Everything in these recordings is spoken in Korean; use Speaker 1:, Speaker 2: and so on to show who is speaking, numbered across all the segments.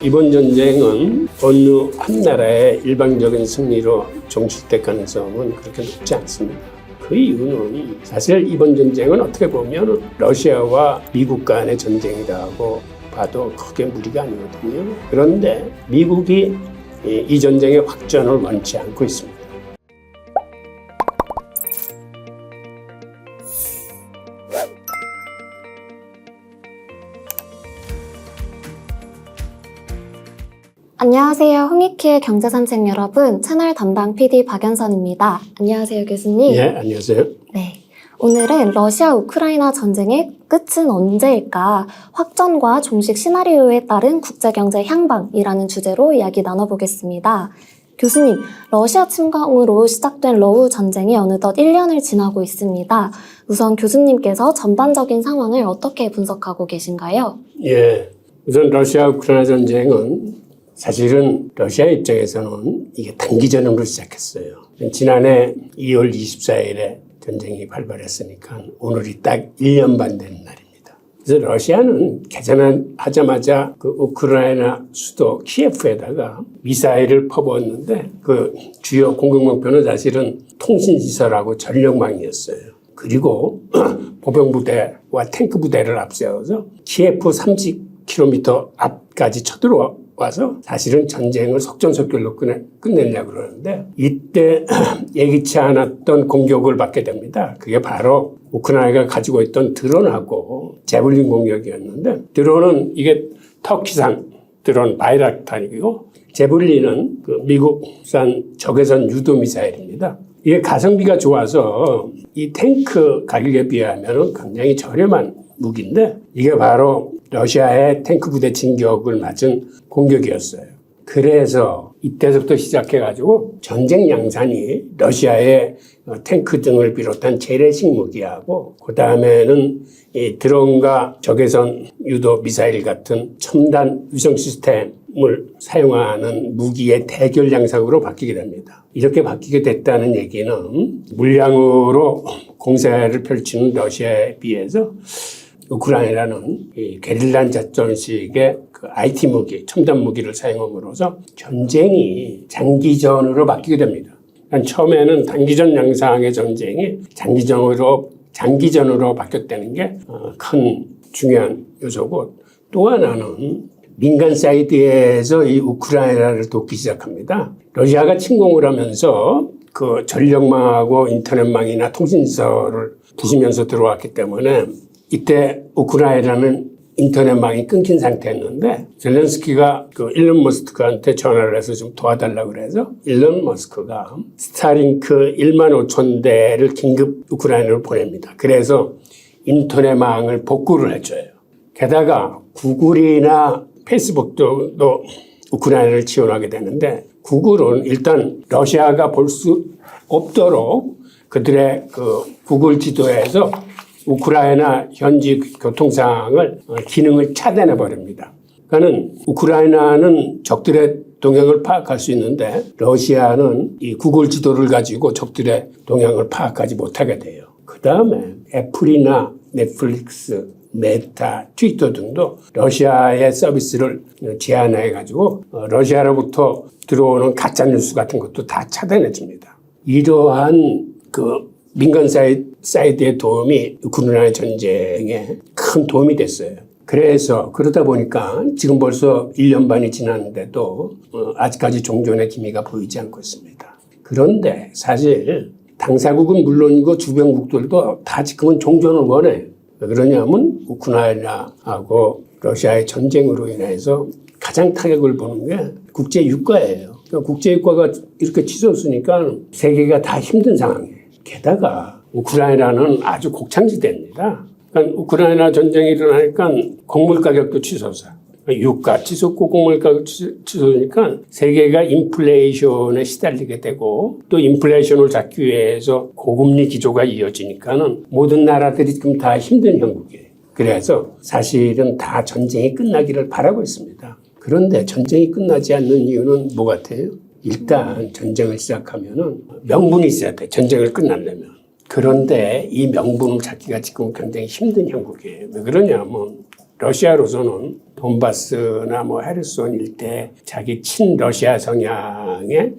Speaker 1: 이번 전쟁은 어느 한 나라의 일방적인 승리로 종식될 가능성은 그렇게 높지 않습니다. 그 이유는 사실 이번 전쟁은 어떻게 보면 러시아와 미국 간의 전쟁이라고 봐도 크게 무리가 아니거든요. 그런데 미국이 이 전쟁의 확전을 원치 않고 있습니다.
Speaker 2: 안녕하세요. 홍익희의 경제산책 여러분, 채널 담당 PD 박연선입니다. 안녕하세요, 교수님.
Speaker 1: 네, 안녕하세요.
Speaker 2: 네, 오늘은 러시아 우크라이나 전쟁의 끝은 언제일까? 확전과 종식 시나리오에 따른 국제경제 향방이라는 주제로 이야기 나눠보겠습니다. 교수님, 러시아 침공으로 시작된 러우 전쟁이 어느덧 1년을 지나고 있습니다. 우선 교수님께서 전반적인 상황을 어떻게 분석하고 계신가요?
Speaker 1: 예, 우선 러시아 우크라이나 전쟁은 사실은 러시아 입장에서는 이게 단기전으로 시작했어요. 지난해 2월 24일에 전쟁이 발발했으니까 오늘이 딱 1년 반 되는 날입니다. 그래서 러시아는 개전하자마자 그 우크라이나 수도 키예프에다가 미사일을 퍼부었는데 그 주요 공격 목표는 사실은 통신시설하고 전력망이었어요. 그리고 보병부대와 탱크 부대를 앞세워서 키예프 30km 앞까지 쳐들어와서 사실은 전쟁을 속전속결로 끝내려고 그러는데 이때 예기치 않았던 공격을 받게 됩니다. 그게 바로 우크라이나가 가지고 있던 드론하고 제블린 공격이었는데 드론은 이게 터키산 드론 바이락타르이고 제블린은 그 미국산 적외선 유도 미사일입니다. 이게 가성비가 좋아서 이 탱크 가격에 비하면 굉장히 저렴한 무기인데 이게 바로 러시아의 탱크 부대 진격을 맞은 공격이었어요. 그래서 이때부터 시작해가지고 전쟁 양산이 러시아의 탱크 등을 비롯한 재래식 무기하고 그 다음에는 이 드론과 적외선 유도 미사일 같은 첨단 위성 시스템을 사용하는 무기의 대결 양상으로 바뀌게 됩니다. 이렇게 바뀌게 됐다는 얘기는 물량으로 공세를 펼치는 러시아에 비해서 우크라이나는 이 게릴라 작전식의 그 IT 무기, 첨단 무기를 사용함으로써 전쟁이 장기전으로 바뀌게 됩니다. 그러니까 처음에는 단기전 양상의 전쟁이 장기전으로 바뀌었다는 게 큰 중요한 요소고 또 하나는 민간 사이드에서 이 우크라이나를 돕기 시작합니다. 러시아가 침공을 하면서 그 전력망하고 인터넷망이나 통신시설을 부수면서 들어왔기 때문에 이때 우크라이나는 인터넷망이 끊긴 상태였는데 젤렌스키가 그 일론 머스크한테 전화를 해서 좀 도와달라고 그래서 일론 머스크가 스타링크 1만 5천 대를 긴급 우크라이나로 보냅니다. 그래서 인터넷망을 복구를 해줘요. 게다가 구글이나 페이스북도 우크라이나를 지원하게 되는데 구글은 일단 러시아가 볼 수 없도록 그들의 그 구글 지도에서 우크라이나 현지 교통상황을 기능을 차단해 버립니다. 그러니까 우크라이나는 적들의 동향을 파악할 수 있는데 러시아는 이 구글 지도를 가지고 적들의 동향을 파악하지 못하게 돼요. 그 다음에 애플이나 넷플릭스, 메타, 트위터 등도 러시아의 서비스를 제한해 가지고 러시아로부터 들어오는 가짜 뉴스 같은 것도 다 차단해 줍니다. 이러한 그 민간 사이드의 도움이 우크라이나 전쟁에 큰 도움이 됐어요. 그래서 그러다 보니까 지금 벌써 1년 반이 지났는데도 아직까지 종전의 기미가 보이지 않고 있습니다. 그런데 사실 당사국은 물론이고 주변국들도 다 지금은 종전을 원해요. 왜 그러냐면 우크라이나하고 러시아의 전쟁으로 인해서 가장 타격을 보는 게 국제유가예요. 그러니까 국제유가가 이렇게 치솟으니까 세계가 다 힘든 상황이에요. 게다가 우크라이나는 아주 곡창지대입니다. 그러니까 우크라이나 전쟁이 일어나니까 곡물 가격도 치솟아. 유가 치솟고 곡물 가격 치솟으니까 세계가 인플레이션에 시달리게 되고 또 인플레이션을 잡기 위해서 고금리 기조가 이어지니까는 모든 나라들이 지금 다 힘든 형국이에요. 그래서 사실은 다 전쟁이 끝나기를 바라고 있습니다. 그런데 전쟁이 끝나지 않는 이유는 뭐 같아요? 일단 전쟁을 시작하면은 명분이 있어야 돼. 전쟁을 끝내려면. 그런데 이 명분을 찾기가 지금 굉장히 힘든 형국이에요. 왜 그러냐면 러시아로서는 돈바스나 뭐 헤르손 일대 자기 친러시아 성향의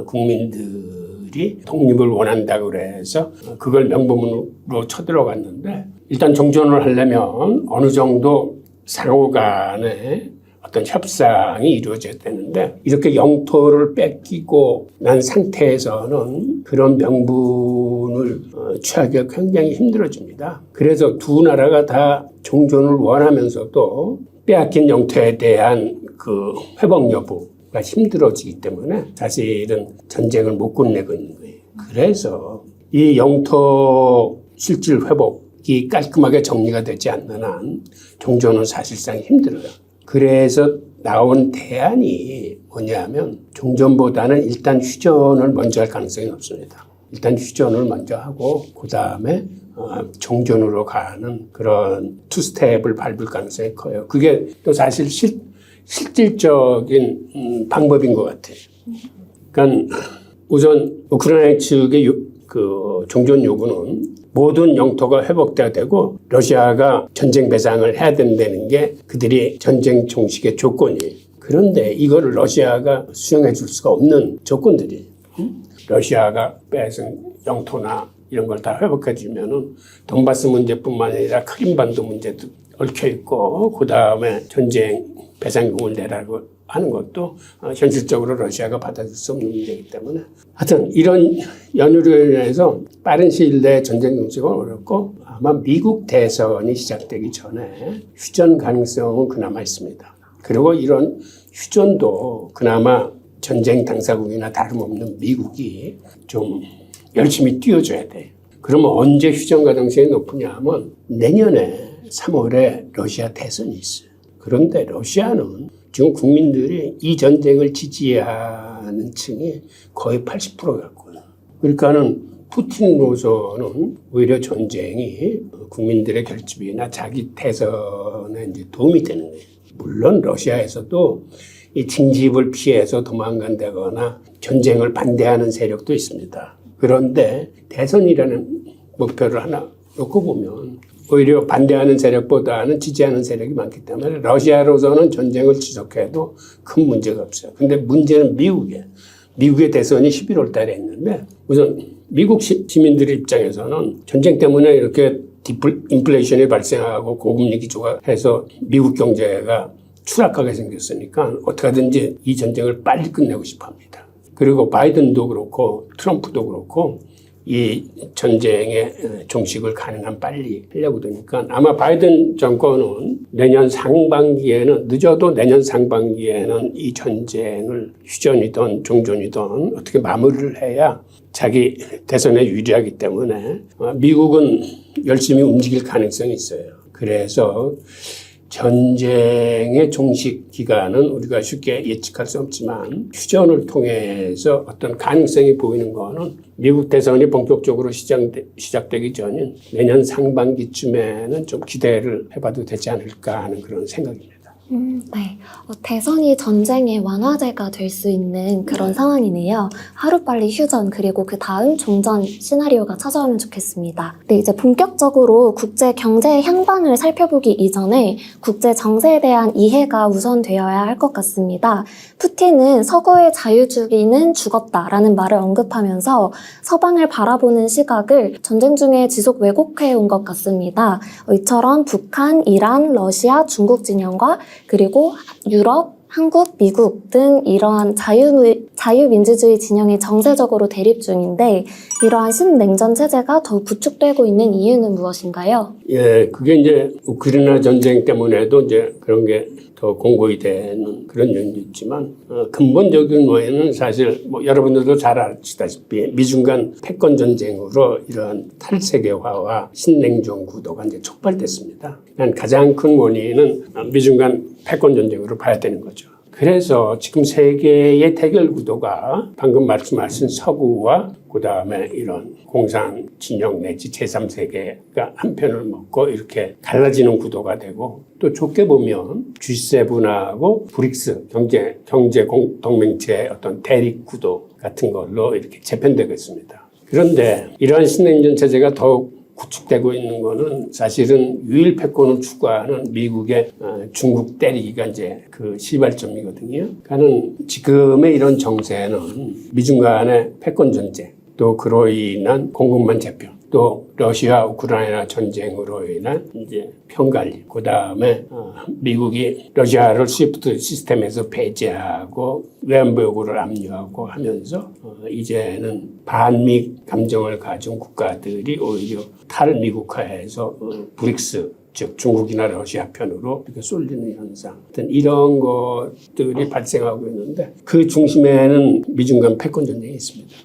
Speaker 1: 국민들이 독립을 원한다고 그래서 그걸 명분으로 쳐들어갔는데 일단 종전을 하려면 어느 정도 상호 간에 어떤 협상이 이루어져야 되는데 이렇게 영토를 뺏기고 난 상태에서는 그런 명분을 취하기가 굉장히 힘들어집니다. 그래서 두 나라가 다 종전을 원하면서도 빼앗긴 영토에 대한 그 회복 여부가 힘들어지기 때문에 사실은 전쟁을 못 끝내고 있는 거예요. 그래서 이 영토 실질 회복이 깔끔하게 정리가 되지 않는 한 종전은 사실상 힘들어요. 그래서 나온 대안이 뭐냐면 종전보다는 일단 휴전을 먼저 할 가능성이 높습니다. 일단 휴전을 먼저 하고 그 다음에 종전으로 가는 그런 투 스텝을 밟을 가능성이 커요. 그게 또 사실 실질적인 방법인 것 같아요. 그러니까 우선 우크라이나 측의 그 종전 요구는 모든 영토가 회복돼야 되고 러시아가 전쟁 배상을 해야 된다는 게 그들이 전쟁 종식의 조건이에요. 그런데 이거를 러시아가 수용해 줄 수가 없는 조건들이에요. 러시아가 뺏은 영토나 이런 걸 다 회복해 주면은 돈바스 문제뿐만 아니라 크림반도 문제도 얽혀 있고 그 다음에 전쟁 배상금을 내라고 하는 것도 현실적으로 러시아가 받아줄 수 없는 문제이기 때문에 하여튼 이런 연유로 인해서 빠른 시일 내에 전쟁 종식은 어렵고 아마 미국 대선이 시작되기 전에 휴전 가능성은 그나마 있습니다. 그리고 이런 휴전도 그나마 전쟁 당사국이나 다름없는 미국이 좀 열심히 뛰어줘야 돼. 그러면 언제 휴전 가능성이 높으냐 하면 내년에 3월에 러시아 대선이 있어요. 그런데 러시아는 지금 국민들이 이 전쟁을 지지하는 층이 거의 80% 갖고요. 그러니까는 푸틴으로서는 오히려 전쟁이 국민들의 결집이나 자기 대선에 이제 도움이 되는 거예요. 물론 러시아에서도 이 징집을 피해서 도망간다거나 전쟁을 반대하는 세력도 있습니다. 그런데 대선이라는 목표를 하나 놓고 보면 오히려 반대하는 세력보다는 지지하는 세력이 많기 때문에 러시아로서는 전쟁을 지속해도 큰 문제가 없어요. 근데 문제는 미국의 대선이 11월 달에 있는데 우선 미국 시민들 입장에서는 전쟁 때문에 이렇게 인플레이션이 발생하고 고금리 기조가 해서 미국 경제가 추락하게 생겼으니까 어떻게든지 이 전쟁을 빨리 끝내고 싶어 합니다. 그리고 바이든도 그렇고 트럼프도 그렇고 이 전쟁의 종식을 가능한 빨리 하려고 그러니까 아마 바이든 정권은 내년 상반기에는 늦어도 내년 상반기에는 이 전쟁을 휴전이든 종전이든 어떻게 마무리를 해야 자기 대선에 유리하기 때문에 미국은 열심히 움직일 가능성이 있어요. 그래서 전쟁의 종식 기간은 우리가 쉽게 예측할 수 없지만 휴전을 통해서 어떤 가능성이 보이는 거는 미국 대선이 본격적으로 시작되기 전인 내년 상반기쯤에는 좀 기대를 해봐도 되지 않을까 하는 그런 생각입니다.
Speaker 2: 네. 대선이 전쟁의 완화제가 될 수 있는 그런 상황이네요. 하루빨리 휴전 그리고 그 다음 종전 시나리오가 찾아오면 좋겠습니다. 네, 이제 본격적으로 국제 경제의 향방을 살펴보기 이전에 국제 정세에 대한 이해가 우선되어야 할 것 같습니다. 푸틴은 서구의 자유주의는 죽었다라는 말을 언급하면서 서방을 바라보는 시각을 전쟁 중에 지속 왜곡해 온 것 같습니다. 이처럼 북한, 이란, 러시아, 중국 진영과 그리고 유럽, 한국, 미국 등 이러한 자유민주주의 진영이 정세적으로 대립 중인데 이러한 신냉전 체제가 더욱 구축되고 있는 이유는 무엇인가요?
Speaker 1: 예, 그게 이제 우크라이나 전쟁 때문에도 이제 그런 게 더 공고히 되는 그런 요인도 있지만 근본적인 원인은 사실 뭐 여러분들도 잘 아시다시피 미중 간 패권 전쟁으로 이러한 탈세계화와 신냉전 구도가 이제 촉발됐습니다. 가장 큰 원인은 미중 간 패권 전쟁으로 봐야 되는 거죠. 그래서 지금 세계의 대결 구도가 방금 말씀하신 서구와 그 다음에 이런 공산 진영 내지 제3세계가 한 편을 먹고 이렇게 갈라지는 구도가 되고 또 좋게 보면 G7하고 브릭스 경제 동맹체의 어떤 대립 구도 같은 걸로 이렇게 재편되고 있습니다. 그런데 이러한 신냉전 체제가 더욱 구축되고 있는 거는 사실은 유일 패권을 추구하는 미국의 중국 때리기가 이제 그 시발점이거든요. 그러니까는 지금의 이런 정세는 미중 간의 패권 전쟁, 또 그로 인한 공급망 재편, 또 러시아 우크라이나 전쟁으로 인한 이제 편관리, 그 다음에 미국이 러시아를 스위프트 시스템에서 배제하고 외환부 요구를 압류하고 하면서 이제는 반미 감정을 가진 국가들이 오히려 탈미국화해서 브릭스, 즉 중국이나 러시아 편으로 이렇게 쏠리는 현상, 이런 것들이 발생하고 있는데 그 중심에는 미중 간 패권 전쟁이 있습니다.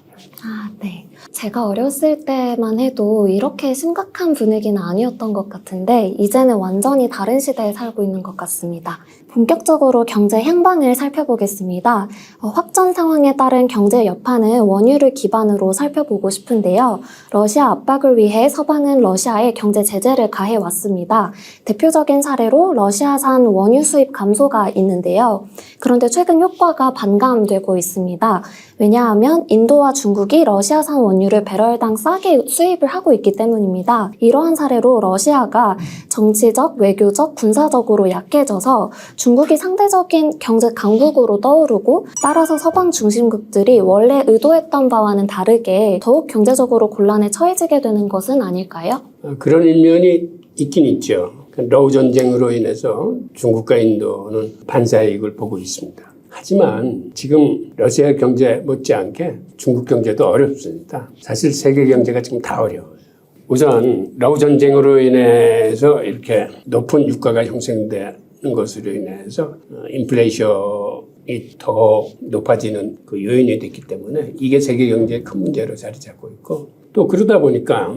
Speaker 2: 아, 네. 제가 어렸을 때만 해도 이렇게 심각한 분위기는 아니었던 것 같은데 이제는 완전히 다른 시대에 살고 있는 것 같습니다. 본격적으로 경제 향방을 살펴보겠습니다. 확전 상황에 따른 경제 여파는 원유를 기반으로 살펴보고 싶은데요. 러시아 압박을 위해 서방은 러시아에 경제 제재를 가해왔습니다. 대표적인 사례로 러시아산 원유 수입 감소가 있는데요. 그런데 최근 효과가 반감되고 있습니다. 왜냐하면 인도와 중국이 러시아산 원유를 배럴당 싸게 수입을 하고 있기 때문입니다. 이러한 사례로 러시아가 정치적, 외교적, 군사적으로 약해져서 중국이 상대적인 경제 강국으로 떠오르고 따라서 서방 중심국들이 원래 의도했던 바와는 다르게 더욱 경제적으로 곤란에 처해지게 되는 것은 아닐까요?
Speaker 1: 그런 일면이 있긴 있죠. 러우 전쟁으로 인해서 중국과 인도는 반사이익을 보고 있습니다. 하지만 지금 러시아 경제 못지않게 중국 경제도 어렵습니다. 사실 세계 경제가 지금 다 어려워요. 우선 러우 전쟁으로 인해서 이렇게 높은 유가가 형성되는 것으로 인해서 인플레이션이 더 높아지는 그 요인이 됐기 때문에 이게 세계 경제의 큰 문제로 자리 잡고 있고, 또 그러다 보니까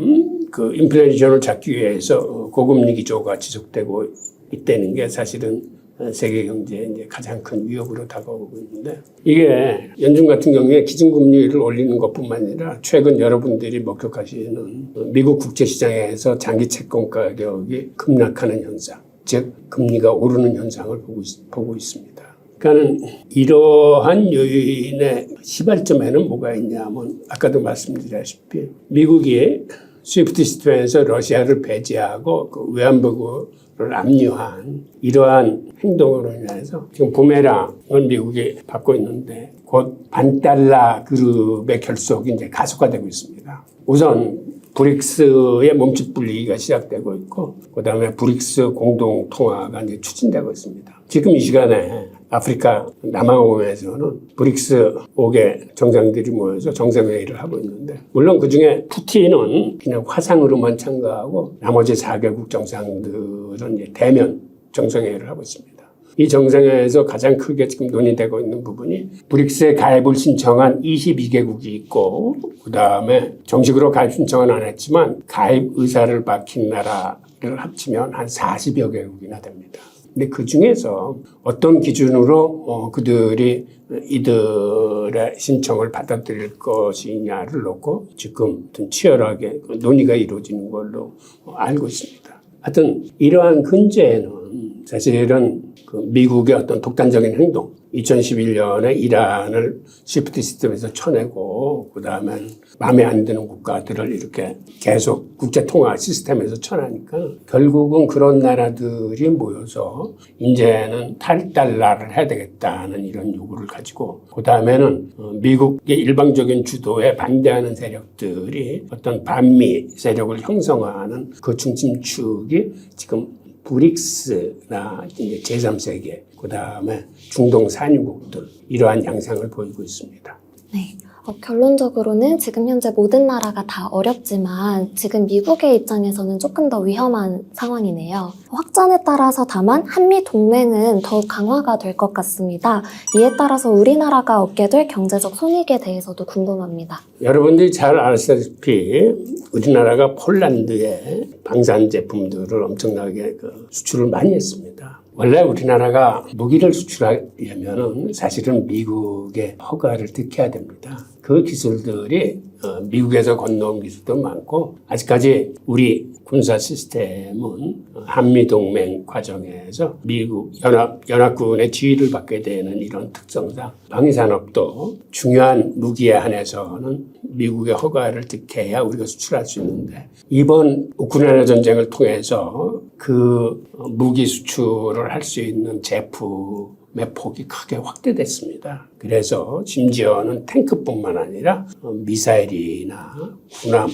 Speaker 1: 그 인플레이션을 잡기 위해서 고금리 기조가 지속되고 있다는 게 사실은 세계 경제에 이제 가장 큰 위협으로 다가오고 있는데, 이게 연준 같은 경우에 기준금리를 올리는 것뿐만 아니라 최근 여러분들이 목격하시는 미국 국제시장에서 장기 채권 가격이 급락하는 현상, 즉 금리가 오르는 현상을 보고 있습니다. 그러니까는 이러한 요인의 시발점에는 뭐가 있냐면 아까도 말씀드렸다시피 미국이 스위프트 시스템에서 러시아를 배제하고 그 외환보고를 압류한 이러한 행동으로 인해서 지금 부메랑을 미국이 받고 있는데 곧 반달러 그룹의 결속이 이제 가속화되고 있습니다. 우선 브릭스의 몸집 분리기가 시작되고 있고, 그 다음에 브릭스 공동 통화가 이제 추진되고 있습니다. 지금 이 시간에 아프리카 남아공에서는 브릭스 5개 정상들이 모여서 정상회의를 하고 있는데, 물론 그 중에 푸틴은 그냥 화상으로만 참가하고 나머지 4개국 정상들은 이제 대면 정상회의를 하고 있습니다. 이 정상회의에서 가장 크게 지금 논의되고 있는 부분이 브릭스에 가입을 신청한 22개국이 있고, 그 다음에 정식으로 가입 신청은 안 했지만 가입 의사를 밝힌 나라를 합치면 한 40여 개국이나 됩니다. 근데 그 중에서 어떤 기준으로 그들이 이들의 신청을 받아들일 것이냐를 놓고 지금 치열하게 논의가 이루어지는 걸로 알고 있습니다. 하여튼 이러한 근제에는 사실은 그 미국의 어떤 독단적인 행동, 2011년에 이란을 스위프트 시스템에서 쳐내고, 그 다음에 마음에 안 드는 국가들을 이렇게 계속 국제통화 시스템에서 쳐내니까 결국은 그런 나라들이 모여서 이제는 탈달러를 해야 되겠다는 이런 요구를 가지고, 그 다음에는 미국의 일방적인 주도에 반대하는 세력들이 어떤 반미 세력을 형성하는 그 중심축이 지금 브릭스나 이제 제3세계, 그 다음에 중동 산유국들, 이러한 양상을 보이고 있습니다.
Speaker 2: 네. 결론적으로는 지금 현재 모든 나라가 다 어렵지만 지금 미국의 입장에서는 조금 더 위험한 상황이네요. 확전에 따라서 다만 한미 동맹은 더욱 강화가 될 것 같습니다. 이에 따라서 우리나라가 얻게 될 경제적 손익에 대해서도 궁금합니다.
Speaker 1: 여러분들이 잘 아시다시피 우리나라가 폴란드에 방산 제품들을 엄청나게 수출을 많이 했습니다. 원래 우리나라가 무기를 수출하려면 사실은 미국의 허가를 득해야 됩니다. 그 기술들이 미국에서 건너온 기술도 많고 아직까지 우리 군사 시스템은 한미동맹 과정에서 미국 연합군의 지휘를 받게 되는 이런 특성상 방위산업도 중요한 무기에 한해서는 미국의 허가를 득해야 우리가 수출할 수 있는데 이번 우크라이나 전쟁을 통해서 그 무기 수출을 할 수 있는 제품의 폭이 크게 확대됐습니다. 그래서 심지어는 탱크뿐만 아니라 미사일이나 군함,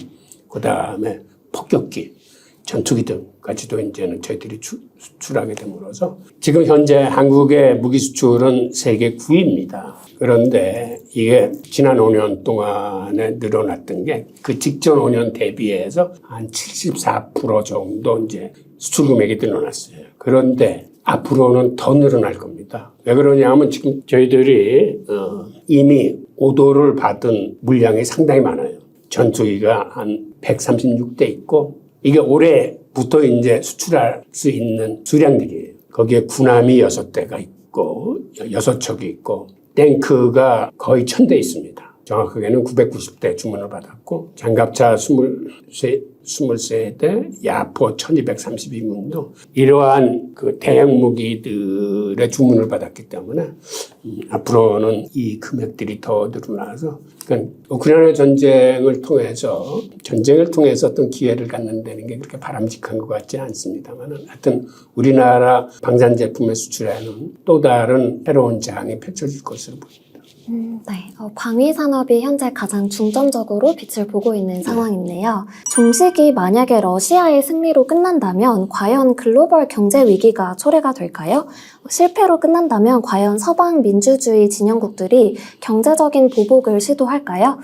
Speaker 1: 그다음에 폭격기, 전투기 등까지도 이제는 저희들이 수출하게 됨으로써 지금 현재 한국의 무기 수출은 세계 9위입니다. 그런데 이게 지난 5년 동안에 늘어났던 게 그 직전 5년 대비해서 한 74% 정도 이제 수출 금액이 늘어났어요. 그런데 앞으로는 더 늘어날 겁니다. 왜 그러냐면 지금 저희들이 이미 오도를 받은 물량이 상당히 많아요. 전투기가 한 136대 있고 이게 올해부터 이제 수출할 수 있는 수량들이에요. 거기에 군함이 6대가 있고 6척이 있고 탱크가 거의 1000대 있습니다. 정확하게는 990대 주문을 받았고 장갑차 23대, 야포 1232문도 이러한 그 대형 무기들의 주문을 받았기 때문에 앞으로는 이 금액들이 더 늘어나서 그러니까 우크라이나 전쟁을 통해서 어떤 기회를 갖는다는 게 그렇게 바람직한 것 같지는 않습니다만 하여튼 우리나라 방산 제품의 수출에는 또 다른 새로운 장이 펼쳐질 것으로 보입니다.
Speaker 2: 네. 방위 산업이 현재 가장 중점적으로 빛을 보고 있는 상황인데요. 종식이 만약에 러시아의 승리로 끝난다면 과연 글로벌 경제 위기가 초래가 될까요? 실패로 끝난다면 과연 서방 민주주의 진영국들이 경제적인 보복을 시도할까요?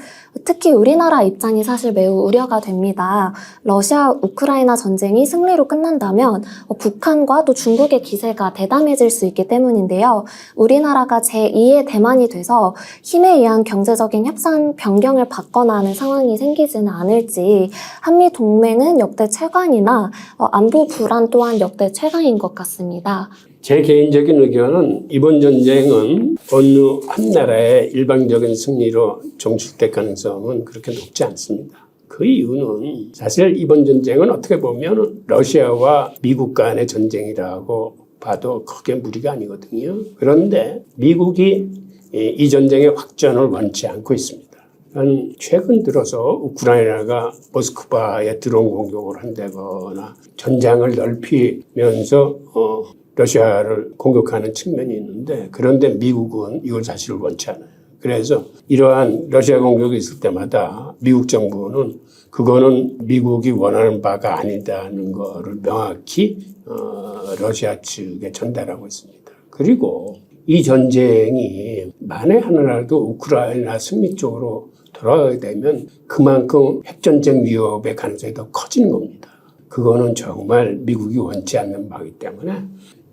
Speaker 2: 특히 우리나라 입장이 사실 매우 우려가 됩니다. 러시아 우크라이나 전쟁이 승리로 끝난다면 북한과 또 중국의 기세가 대담해질 수 있기 때문인데요. 우리나라가 제2의 대만이 돼서 힘에 의한 경제적인 협상 변경을 받거나 하는 상황이 생기지는 않을지 한미 동맹은 역대 최강이나 안보 불안 또한 역대 최강인 것 같습니다.
Speaker 1: 제 개인적인 의견은 이번 전쟁은 어느 한 나라의 일방적인 승리로 종식될 가능성은 그렇게 높지 않습니다. 그 이유는 사실 이번 전쟁은 어떻게 보면 러시아와 미국 간의 전쟁이라고 봐도 크게 무리가 아니거든요. 그런데 미국이 이 전쟁의 확전을 원치 않고 있습니다. 최근 들어서 우크라이나가 모스크바에 드론 공격을 한다거나 전장을 넓히면서 러시아를 공격하는 측면이 있는데 그런데 미국은 이걸 사실 원치 않아요. 그래서 이러한 러시아 공격이 있을 때마다 미국 정부는 그거는 미국이 원하는 바가 아니다는 거를 명확히 러시아 측에 전달하고 있습니다. 그리고 이 전쟁이 만에 하나라도 우크라이나 승리 쪽으로 돌아가게 되면 그만큼 핵전쟁 위협의 가능성이 더 커지는 겁니다. 그거는 정말 미국이 원치 않는 바이기 때문에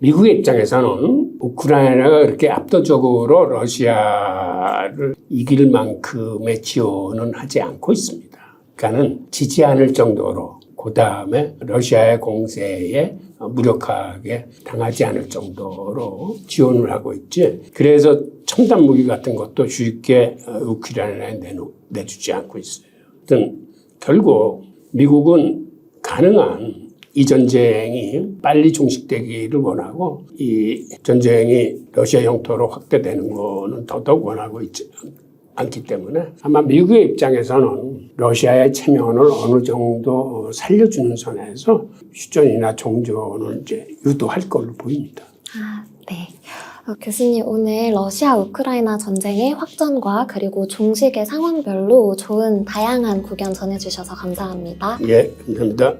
Speaker 1: 미국의 입장에서는 우크라이나가 그렇게 압도적으로 러시아를 이길 만큼의 지원은 하지 않고 있습니다. 그러니까는 지지 않을 정도로 그 다음에 러시아의 공세에 무력하게 당하지 않을 정도로 지원을 하고 있지. 그래서 첨단 무기 같은 것도 쉽게 우크라이나에 내주지 않고 있어요. 하여튼 결국 미국은 가능한 이 전쟁이 빨리 종식되기를 원하고 이 전쟁이 러시아 영토로 확대되는 거는 더더욱 원하고 있지 않기 때문에 아마 미국의 입장에서는 러시아의 체면을 어느 정도 살려주는 선에서 휴전이나 종전을 이제 유도할 걸로 보입니다.
Speaker 2: 네. 교수님 오늘 러시아 우크라이나 전쟁의 확전과 그리고 종식의 상황별로 좋은 다양한 구견 전해주셔서 감사합니다.
Speaker 1: 예, 감사합니다.